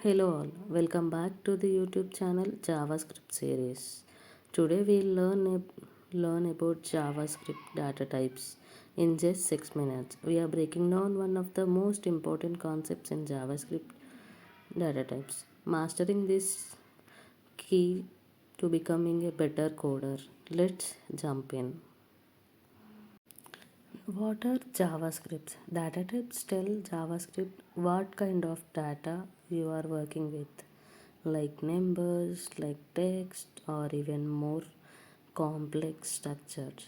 Hello all, welcome back to the YouTube channel JavaScript series. Today we'll learn about JavaScript data types in just 6 minutes. We are breaking down one of the most important concepts in JavaScript data types. Mastering this key to becoming a better coder. Let's jump in. What are JavaScripts? Data types tell JavaScript what kind of data you are working with, like numbers, like text, or even more complex structures.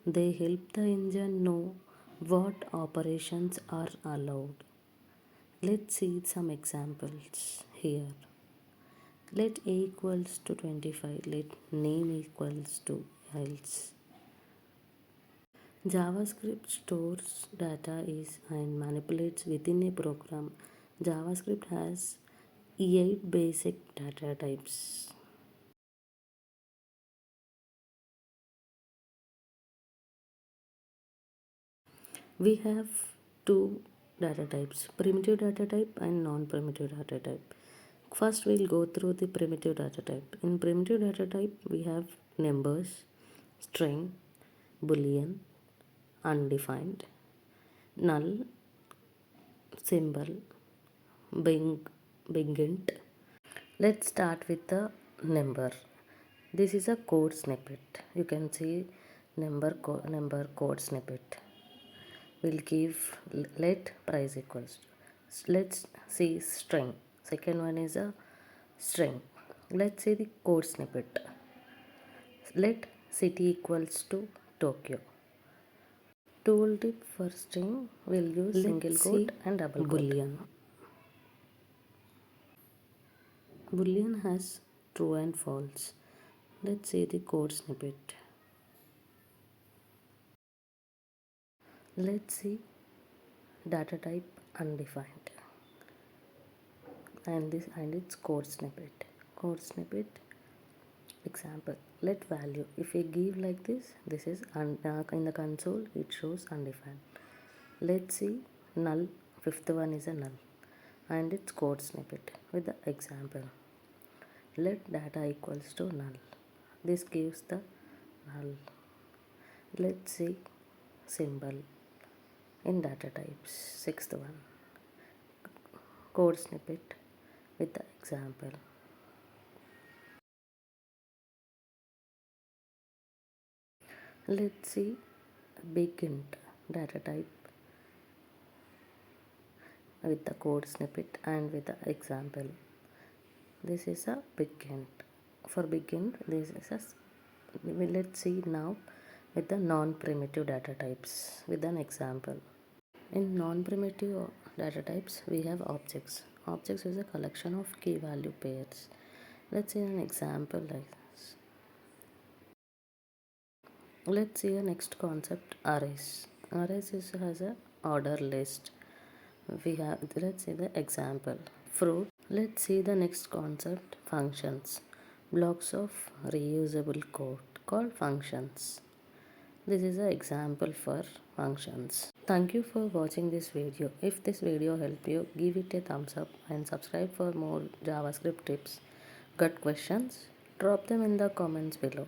They help the engine know what operations are allowed. Let's see some examples here. Let a equals to 25, let name equals to else. JavaScript stores data is and manipulates within a program. JavaScript has 8 basic data types. We have two data types, primitive data type and non-primitive data type. First we'll go through the primitive data type. In primitive data type we have numbers, string, boolean, undefined, null, symbol, big int. Let's start with the number. This is a code snippet. You can see number code snippet. We'll give let price equals to. Let's see string. Second one is a string. Let's see the code snippet. Let city equals to Tokyo. Tooltip for string will use single quote and double quote. Boolean. Boolean has true and false. Let's see the code snippet. Let's see data type undefined and its code snippet. Code snippet example. Let value. If we give like this is in the console it shows undefined. Let's see null. Fifth one is a null and its code snippet with the example. Let data equals to null. This gives the null. Let's see symbol in data types. Sixth one, code snippet with the example. Let's see big int data type with the code snippet and with the example. This is a big int. For big int, this is a let's see now with the non-primitive data types with an example. In non-primitive data types, we have objects. Objects is a collection of key value pairs. Let's see an example like this. Let's see a next concept, arrays. Arrays has a order list. Let's see the example, fruit. Let's see the next concept, functions. Blocks of reusable code called functions. This is an example for functions. Thank you for watching this video. If this video helped you, give it a thumbs up and subscribe for more JavaScript tips. Got questions? Drop them in the comments below.